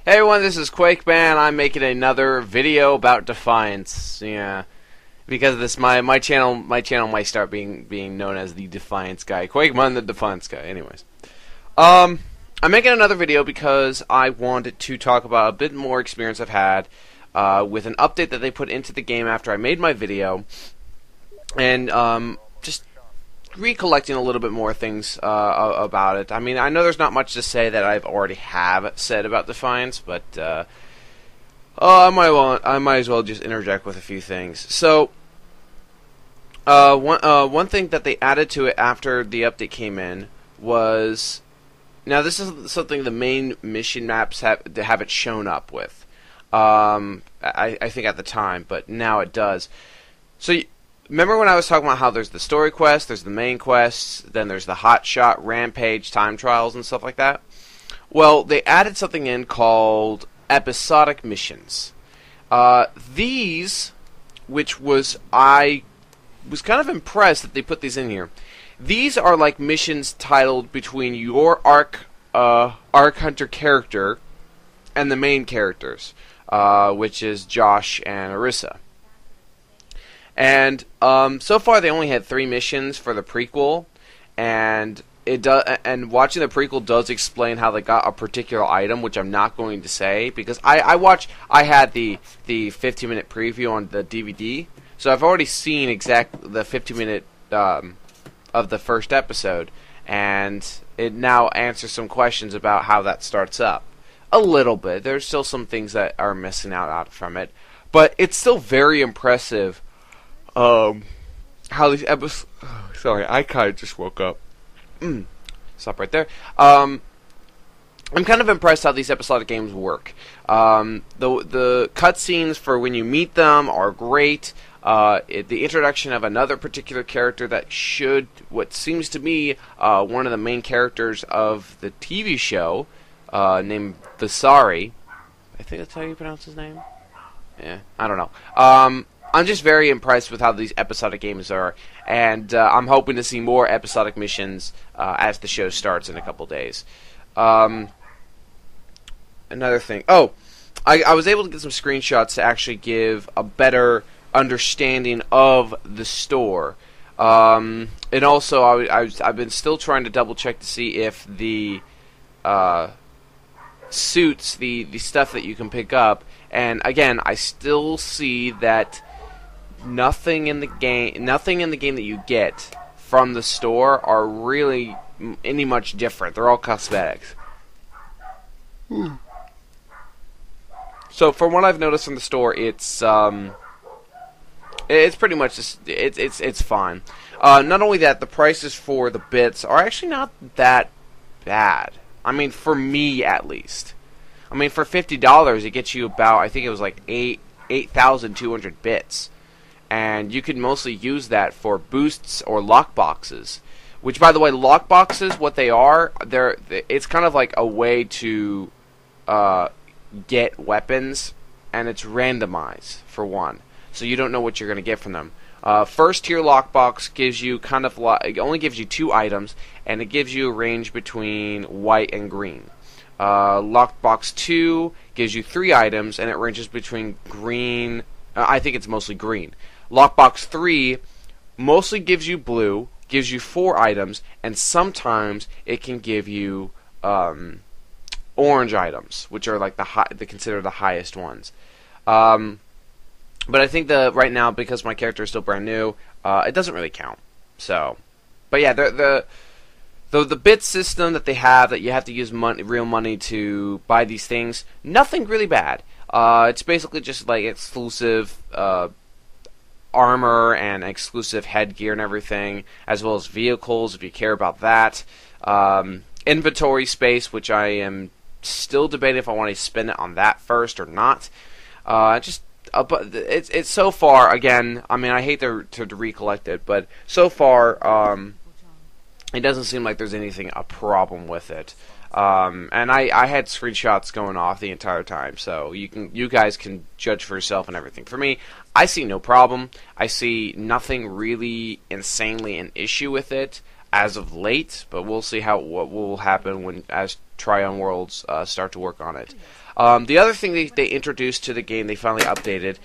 Hey everyone, this is QuakeMan. I'm making another video about Defiance. Yeah, because of this, my channel might start being known as the Defiance guy. QuakeMan, the Defiance guy. Anyways, I'm making another video because I wanted to talk about a bit more experience I've had with an update that they put into the game after I made my video, and just recollecting a little bit more things about it. I mean, I know there's not much to say that I've already have said about Defiance, but I might as well just interject with a few things. So, one thing that they added to it after the update came in was, now this is something the main mission maps have it shown up with. I think at the time, but now it does. So. Remember when I was talking about how there's the story quest, there's the main quests, then there's the hotshot, rampage, time trials, and stuff like that? Well, they added something in called episodic missions. These, I was kind of impressed that they put these in here. These are like missions titled between your Arc Hunter character and the main characters, which is Josh and Arissa. And so far they only had 3 missions for the prequel, and and watching the prequel does explain how they got a particular item, which I'm not going to say because I had the 15-minute preview on the DVD, so I've already seen the 15-minute of the first episode, and it now answers some questions about how that starts up. A little bit. There's still some things that are missing out from it, but it's still very impressive. How these episodes... Oh, sorry, I kind of just woke up. Stop right there. I'm kind of impressed how these episodic games work. The cutscenes for when you meet them are great. The introduction of another particular character that what seems to me, one of the main characters of the TV show, named Vasari. I think that's how you pronounce his name? Yeah, I don't know. I'm just very impressed with how these episodic games are, and I'm hoping to see more episodic missions as the show starts in a couple days. Another thing. Oh, I was able to get some screenshots to actually give a better understanding of the store. And also, I've been still trying to double check to see if the suits, the stuff that you can pick up, and again, I still see that nothing in the game that you get from the store are really any much different. They're all cosmetics. So from what I've noticed from the store, it's pretty much just, it's fine. Not only that, the prices for the bits are actually not that bad. I mean, for me at least. I mean, for $50, it gets you about, I think it was like 8,200 bits. And you can mostly use that for boosts or lockboxes. Which, by the way, lockboxes, what they are, it's kind of like a way to get weapons, and it's randomized, for one. So you don't know what you're going to get from them. First tier lockbox gives you it only gives you 2 items, and it gives you a range between white and green. Lockbox 2 gives you 3 items, and it ranges between green. I think it's mostly green. Lockbox 3 mostly gives you blue, gives you 4 items, and sometimes it can give you orange items, which are like considered the highest ones. But I think right now, because my character is still brand new, it doesn't really count. So, but yeah, the bit system that they have, that you have to use real money to buy these things, nothing really bad. It's basically just like exclusive armor and exclusive headgear and everything, as well as vehicles if you care about that. Inventory space, which I am still debating if I want to spend it on that first or not. But it's so far, again, I mean, I hate to recollect it, but so far it doesn't seem like there's a problem with it. And I had screenshots going off the entire time, so you guys can judge for yourself and everything. For me, I see no problem. I see nothing really insanely an issue with it. as of late, but we'll see what will happen when as Tryon Worlds start to work on it. The other thing they introduced to the game, they finally updated,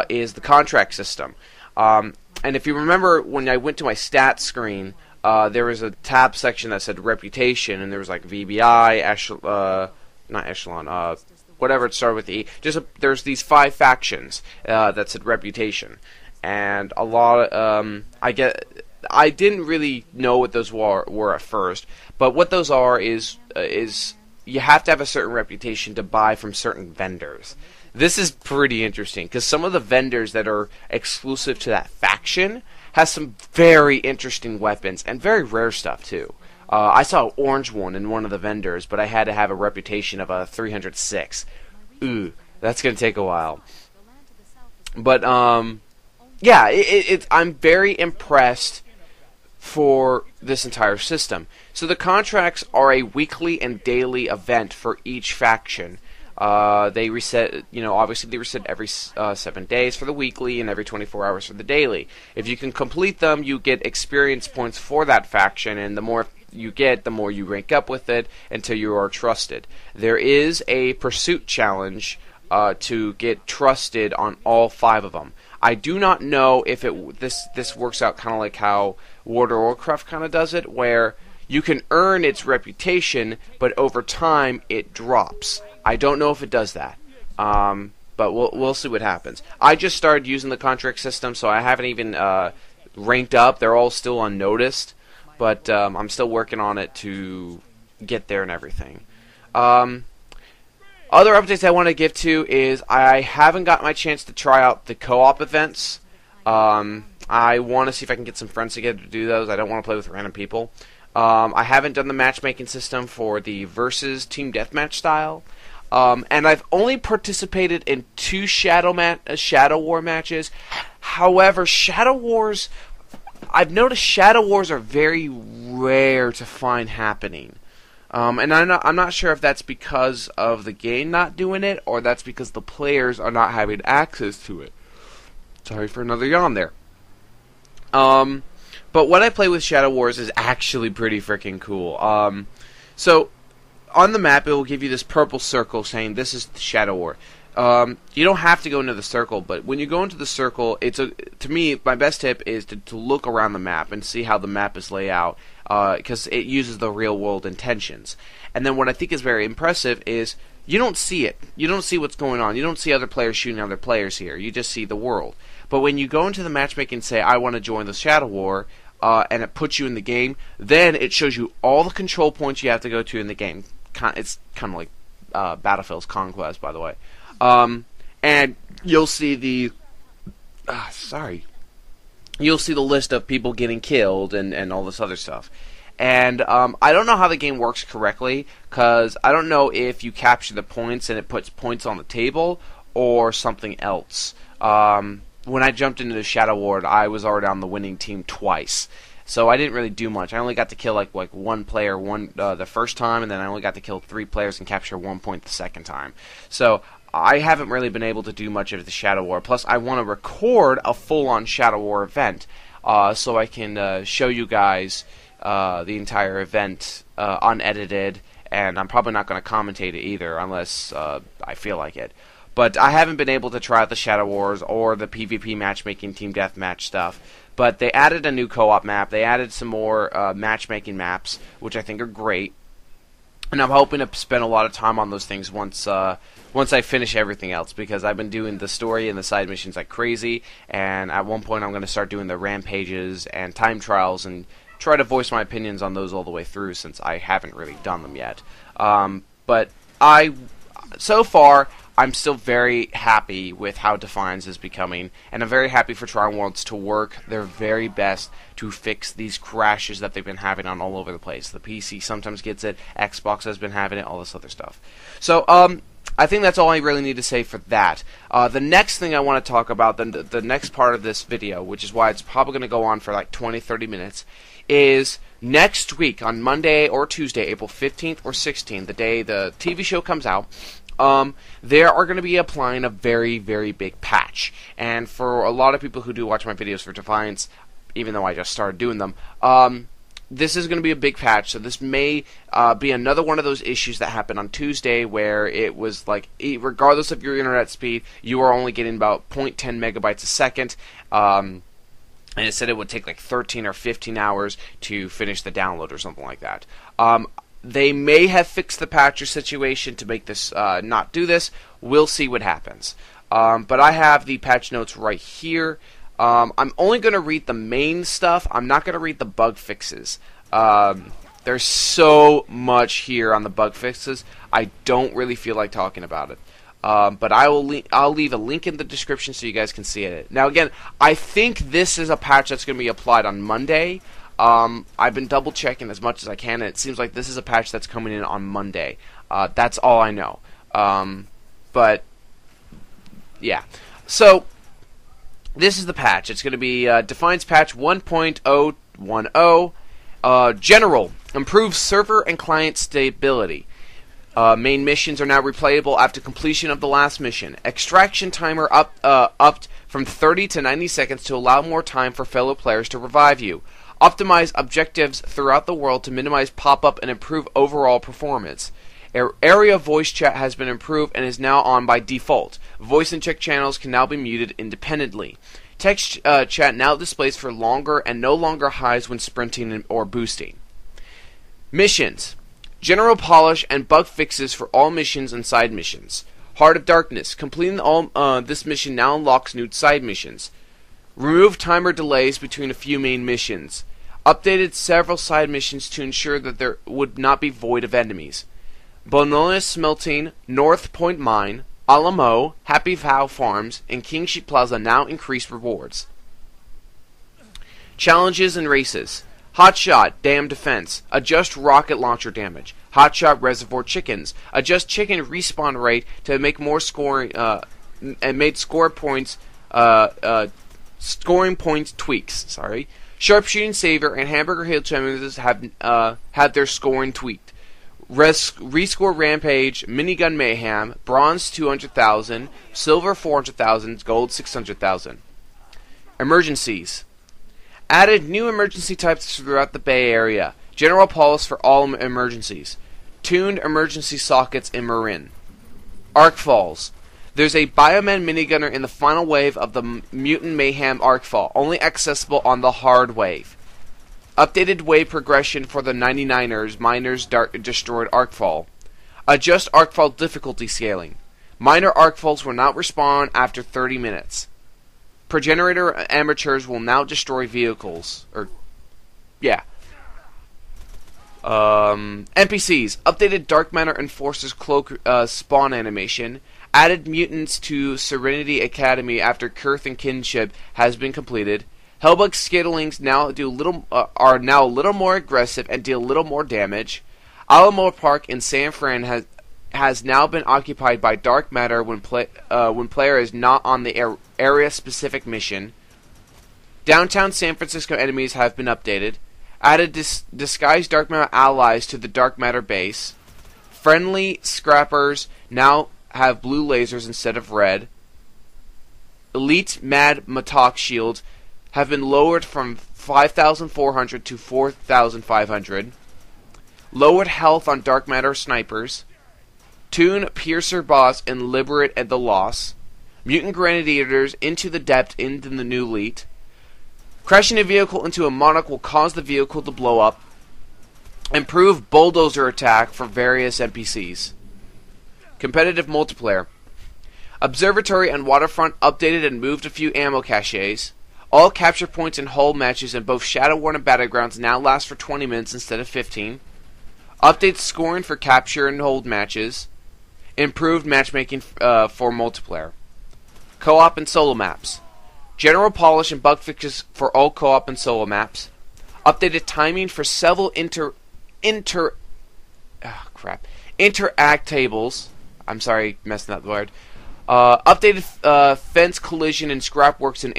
is the contract system. And if you remember, when I went to my stats screen, there was a tab section that said reputation, and there was like VBI, not Echelon, whatever it started with E. There's these 5 factions that said reputation, and a lot of I didn't really know what those were at first, but what those are is you have to have a certain reputation to buy from certain vendors. This is pretty interesting because some of the vendors that are exclusive to that faction has some very interesting weapons and very rare stuff too. I saw an orange one in one of the vendors, but I had to have a reputation of a 306. Ooh, that's gonna take a while. But yeah, I'm very impressed for this entire system. So the contracts are a weekly and daily event for each faction. They reset, obviously they reset every 7 days for the weekly and every 24 hours for the daily. If you can complete them, you get experience points for that faction, and the more you get, the more you rank up with it until you are trusted. There is a pursuit challenge to get trusted on all 5 of them. I do not know if this works out kind of like how World of Warcraft kind of does it, where you can earn its reputation, but over time it drops. I don't know if it does that, but we'll see what happens. I just started using the contract system, so I haven't even ranked up. They're all still unnoticed, but I'm still working on it to get there and everything. Other updates I want to give to is I haven't got my chance to try out the co-op events. I want to see if I can get some friends together to do those. I don't want to play with random people. I haven't done the matchmaking system for the versus team deathmatch style. And I've only participated in 2 Shadow War matches. However, Shadow Wars, I've noticed Shadow Wars are very rare to find happening. And I'm not sure if that's because of the game not doing it, or that's because the players are not having access to it. Sorry for another yawn there. But what I play with Shadow Wars is actually pretty freaking cool. So on the map, it will give you this purple circle saying this is the Shadow War. You don't have to go into the circle, but when you go into the circle, to me, my best tip is to look around the map and see how the map is laid out, because it uses the real-world intentions. And then what I think is very impressive is you don't see it. You don't see what's going on. You don't see other players shooting other players here. You just see the world. But when you go into the matchmaking and say, I want to join the Shadow War, and it puts you in the game, then it shows you all the control points you have to go to in the game. It's kind of like Battlefield's Conquest, by the way. And you'll see you'll see the list of people getting killed and all this other stuff. And I don't know how the game works correctly, because I don't know if you capture the points and it puts points on the table or something else. When I jumped into the Shadow Ward, I was already on the winning team twice. So I didn't really do much. I only got to kill like one player the first time, and then I only got to kill 3 players and capture 1 point the second time. So I haven't really been able to do much of the Shadow War. Plus, I want to record a full-on Shadow War event, so I can show you guys the entire event unedited, and I'm probably not going to commentate it either unless I feel like it. But I haven't been able to try out the Shadow Wars or the PvP matchmaking team deathmatch stuff. But they added a new co-op map. They added some more matchmaking maps, which I think are great. And I'm hoping to spend a lot of time on those things once I finish everything else, because I've been doing the story and the side missions like crazy. And at one point, I'm going to start doing the rampages and time trials and try to voice my opinions on those all the way through, since I haven't really done them yet. But so far, I'm still very happy with how Defiance is becoming, and I'm very happy for Tryon Worlds to work their very best to fix these crashes that they've been having on all over the place. The PC sometimes gets it, Xbox has been having it, all this other stuff. So, I think that's all I really need to say for that. The next thing I want to talk about, the next part of this video, which is why it's probably going to go on for like 20-30 minutes, is next week on Monday or Tuesday, April 15th or 16th, the day the TV show comes out. They are going to be applying a very, very big patch. And for a lot of people who do watch my videos for Defiance, even though I just started doing them, this is going to be a big patch, so this may be another one of those issues that happened on Tuesday where it was like, regardless of your internet speed, you are only getting about 0.10 megabytes a second. And it said it would take like 13 or 15 hours to finish the download or something like that. They may have fixed the patcher situation to make this not do this. We'll see what happens. But I have the patch notes right here. I'm only going to read the main stuff. I'm not going to read the bug fixes. There's so much here on the bug fixes. I don't really feel like talking about it. But I'll leave a link in the description so you guys can see it. Now again, I think this is a patch that's going to be applied on Monday. I've been double checking as much as I can, and it seems like this is a patch that's coming in on Monday. That's all I know. But yeah, so this is the patch. It's going to be Defiance patch 1.010. General, improves server and client stability. Main missions are now replayable after completion of the last mission. Extraction timer upped from 30 to 90 seconds to allow more time for fellow players to revive you. Optimize objectives throughout the world to minimize pop-up and improve overall performance. Area voice chat has been improved and is now on by default. Voice and check channels can now be muted independently. Text chat now displays for longer and no longer hides when sprinting or boosting. Missions. General polish and bug fixes for all missions and side missions. Heart of Darkness. Completing this mission now unlocks new side missions. Remove timer delays between a few main missions. Updated several side missions to ensure that there would not be void of enemies. Bonona Smelting, North Point Mine, Alamo, Happy Vow Farms, and Kingship Plaza now increase rewards. Challenges and races. Hotshot, Dam Defense. Adjust rocket launcher damage. Hotshot Reservoir Chickens. Adjust chicken respawn rate to make more scoring and made scoring points tweaks. Sorry. Sharpshooting Savior and Hamburger Hill Challenges have had their scoring tweaked. Rescore Rampage, Minigun Mayhem, Bronze 200,000, Silver 400,000, Gold 600,000. Emergencies. Added new emergency types throughout the Bay Area. General policy for all emergencies. Tuned emergency sockets in Marin. Arc Falls. There's a Bioman minigunner in the final wave of the Mutant Mayhem Arcfall, only accessible on the hard wave. Updated wave progression for the 99ers Miners Destroyed Arcfall. Adjust Arcfall difficulty scaling. Minor Arcfalls will not respawn after 30 minutes. Progenitor amateurs will now destroy vehicles. NPCs. Updated Dark Matter Enforcer's Cloak spawn animation. Added mutants to Serenity Academy after Kurth and Kinship has been completed. Hellbug Skittlings are now a little more aggressive and deal a little more damage. Alamo Park in San Fran has now been occupied by dark matter when player is not on the area-specific mission. Downtown San Francisco enemies have been updated. Added disguised dark matter allies to the dark matter base. Friendly scrappers now have blue lasers instead of red. Elite Mad Matok shields have been lowered from 5,400 to 4,500. Lowered health on dark matter snipers. Tune Piercer Boss and Liberate at the Loss. Mutant Grenadiers into the depth into the new elite. Crashing a vehicle into a monarch will cause the vehicle to blow up. Improve bulldozer attack for various NPCs. Competitive multiplayer. Observatory and Waterfront updated and moved a few ammo caches. All capture points and hull matches in both Shadowborn and Battlegrounds now last for 20 minutes instead of 15. Updates scoring for capture and hold matches. Improved matchmaking for multiplayer. Co-op and solo maps. General polish and bug fixes for all co-op and solo maps. Updated timing for several interact tables. I'm sorry, messing up the word. Updated fence collision and scrapworks in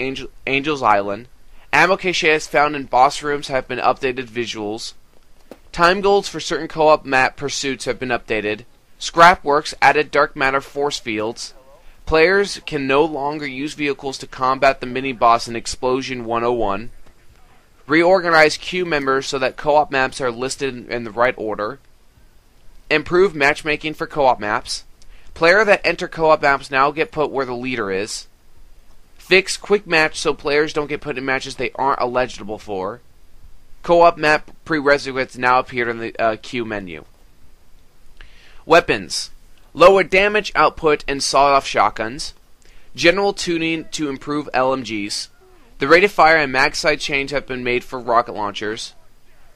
Angel's Island. Ammo caches found in boss rooms have been updated visuals. Time goals for certain co-op map pursuits have been updated. Scrapworks added dark matter force fields. Players can no longer use vehicles to combat the mini-boss in Explosion 101. Reorganize queue members so that co-op maps are listed in the right order. Improve matchmaking for co-op maps. Players that enter co-op maps now get put where the leader is. Fix quick match so players don't get put in matches they aren't eligible for. Co-op map prerequisites now appear in the queue menu. Weapons. Lower damage output in sawed-off shotguns. General tuning to improve LMGs. The rate of fire and mag sight change have been made for rocket launchers.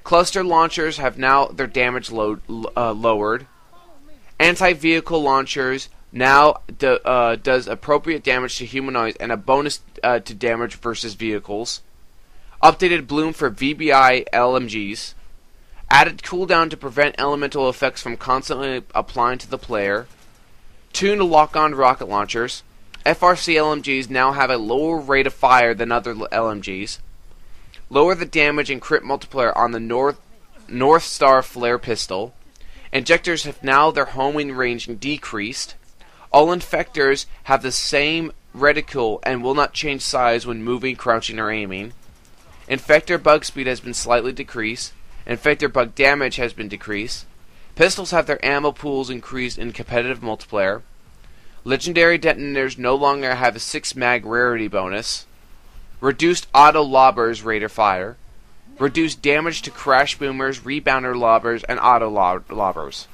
Cluster launchers have now their damage lowered. Anti-vehicle launchers now does appropriate damage to humanoids and a bonus to damage versus vehicles. Updated bloom for VBI LMGs. Added cooldown to prevent elemental effects from constantly applying to the player. Tuned to lock-on rocket launchers. FRC LMGs now have a lower rate of fire than other LMGs. Lower the damage and crit multiplier on the North Star flare pistol. Injectors have now their homing range decreased. All infectors have the same reticle and will not change size when moving, crouching, or aiming. Infector bug speed has been slightly decreased. Infector bug damage has been decreased. Pistols have their ammo pools increased in competitive multiplayer. Legendary detonators no longer have a 6 mag rarity bonus. Reduced auto lobbers rate of fire. Reduced damage to crash boomers, rebounder lobbers, and auto lobbers.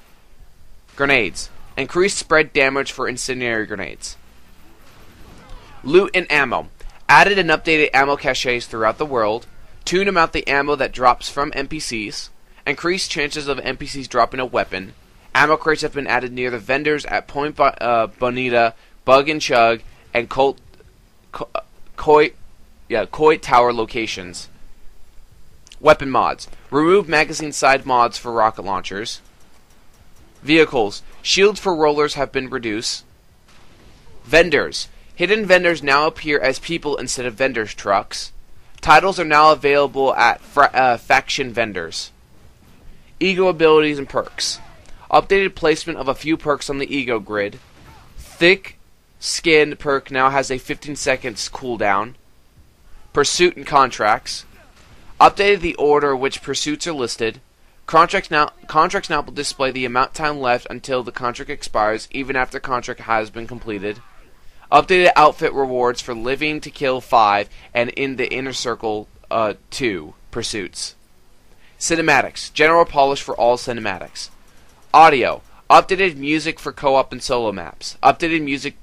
Grenades. Increased spread damage for incendiary grenades. Loot and ammo. Added and updated ammo caches throughout the world. Tune about the ammo that drops from NPCs. Increased chances of NPCs dropping a weapon. Ammo crates have been added near the vendors at Point Bonita, Bug and Chug, and Coit Tower locations. Weapon mods. Remove magazine side mods for rocket launchers. Vehicles. Shields for rollers have been reduced. Vendors. Hidden vendors now appear as people instead of vendors' trucks. Titles are now available at faction vendors. Ego abilities and perks. Updated placement of a few perks on the ego grid. Thick Skin perk now has a 15 seconds cooldown. Pursuit and contracts. Updated the order which pursuits are listed. Contracts now will display the amount of time left until the contract expires, even after the contract has been completed. Updated outfit rewards for Living to Kill 5 and in the Inner Circle 2 pursuits. Cinematics. General polish for all cinematics. Audio. Updated music for co-op and solo maps. Updated music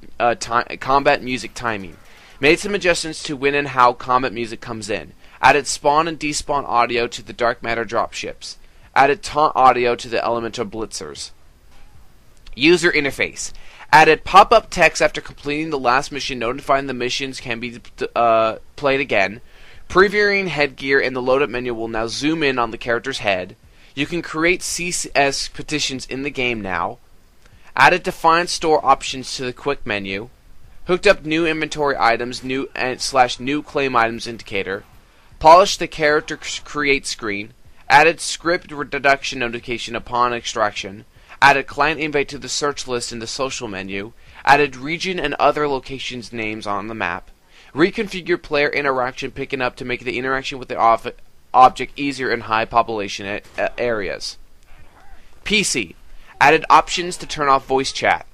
combat music timing. Made some adjustments to when and how combat music comes in. Added spawn and despawn audio to the dark matter dropships. Added taunt audio to the elemental blitzers. User interface. Added pop-up text after completing the last mission notifying the missions can be played again. Previewing headgear in the load-up menu will now zoom in on the character's head. You can create CS petitions in the game now. Added Defiance store options to the quick menu. Hooked up new inventory items, new claim items indicator. Polished the character create screen. Added script reduction notification upon extraction. Added client invite to the search list in the social menu. Added region and other locations names on the map. Reconfigure player interaction picking up to make the interaction with the object easier in high population areas. PC. Added options to turn off voice chat.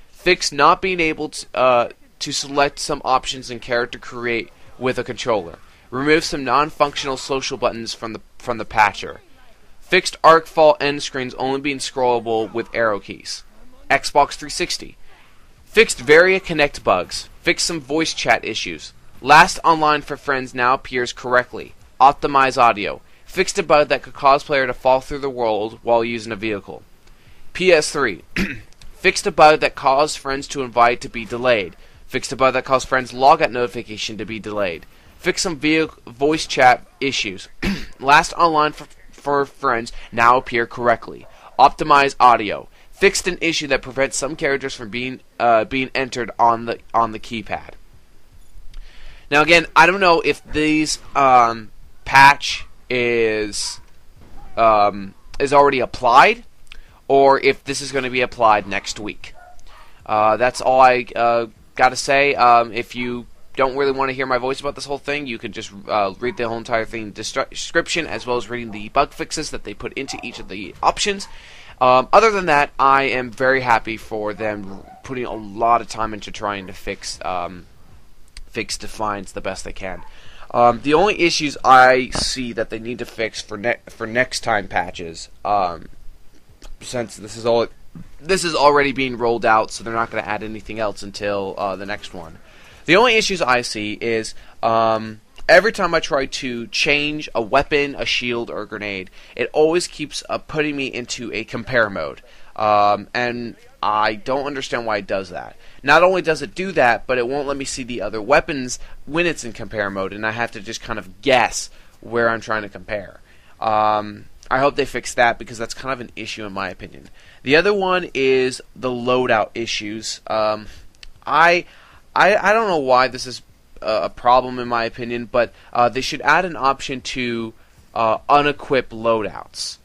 Fixed not being able to select some options in character create with a controller. Remove some non-functional social buttons from the patcher. Fixed arc fall end screens only being scrollable with arrow keys. Xbox 360. Fixed Varia Connect bugs. Fixed some voice chat issues. Last online for friends now appears correctly. Optimize audio. Fixed a bug that could cause player to fall through the world while using a vehicle. PS3. Fixed a bug that caused friends to invite to be delayed. Fixed a bug that caused friends logout notification to be delayed. Fixed some voice chat issues. Last online for friends now appear correctly. Optimize audio. Fixed an issue that prevents some characters from being entered on the keypad. Now again, I don't know if these patch is already applied, or if this is going to be applied next week. That's all I got to say. If you don't really want to hear my voice about this whole thing, you can just read the whole entire thing description, as well as reading the bug fixes that they put into each of the options. Other than that, I am very happy for them putting a lot of time into trying to fix Defiance the best they can. The only issues I see that they need to fix for next time patches, since this is already being rolled out, so they're not going to add anything else until the next one. The only issues I see is every time I try to change a weapon, a shield, or a grenade, it always keeps putting me into a compare mode. And I don't understand why it does that. Not only does it do that, but it won't let me see the other weapons when it's in compare mode, and I have to just kind of guess where I'm trying to compare. I hope they fix that, because that's kind of an issue in my opinion. The other one is the loadout issues. I don't know why this is a problem in my opinion, but they should add an option to unequip loadouts,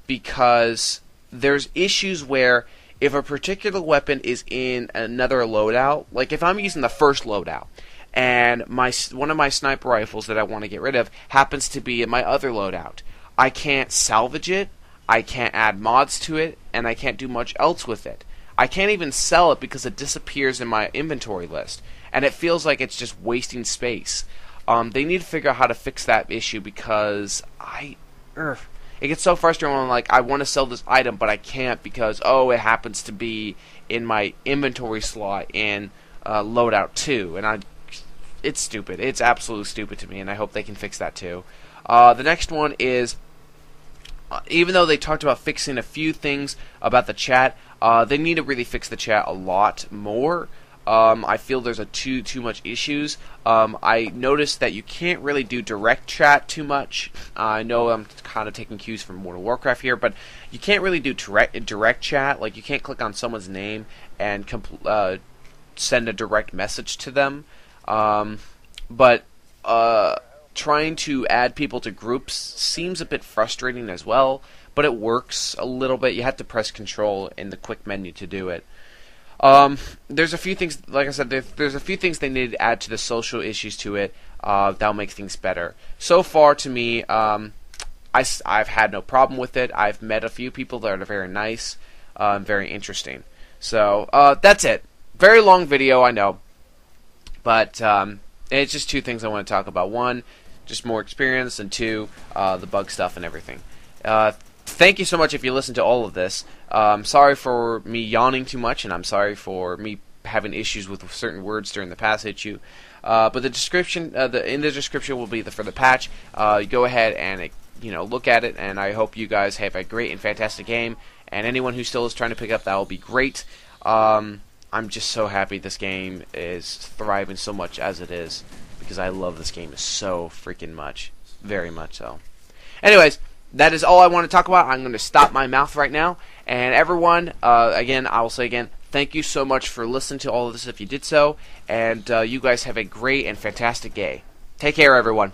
because there's issues where if a particular weapon is in another loadout, like if I'm using the first loadout and one of my sniper rifles that I want to get rid of happens to be in my other loadout, I can't salvage it, I can't add mods to it, and I can't do much else with it. I can't even sell it because it disappears in my inventory list, and it feels like it's just wasting space. They need to figure out how to fix that issue, because it gets so frustrating when I'm like, I want to sell this item, but I can't because, it happens to be in my inventory slot in loadout 2, and it's stupid. It's absolutely stupid to me, and I hope they can fix that too. The next one is, even though they talked about fixing a few things about the chat, they need to really fix the chat a lot more. I feel there's too much issues. I noticed that you can't really do direct chat too much. I know I'm kind of taking cues from World of Warcraft here, but you can't really do direct chat. Like, you can't click on someone's name and send a direct message to them. But trying to add people to groups seems a bit frustrating as well, but it works a little bit. You have to press Control in the quick menu to do it. There's a few things, like I said, there's a few things they need to add to the social issues to it that'll make things better. So far, to me, I've had no problem with it. I've met a few people that are very nice, very interesting. So that's it. Very long video, I know, but it's just two things I want to talk about. One, just more experience, and two, the bug stuff and everything. Thank you so much if you listen to all of this. Sorry for me yawning too much, and I'm sorry for me having issues with certain words during the passage. But the description, in the description will be for the patch. Go ahead and look at it, and I hope you guys have a great and fantastic game. And anyone who still is trying to pick up, that will be great. I'm just so happy this game is thriving so much as it is, because I love this game so freaking much, very much so. Anyways, that is all I want to talk about. I'm going to stop my mouth right now. And everyone, again, I will say again, thank you so much for listening to all of this if you did so. And you guys have a great and fantastic day. Take care, everyone.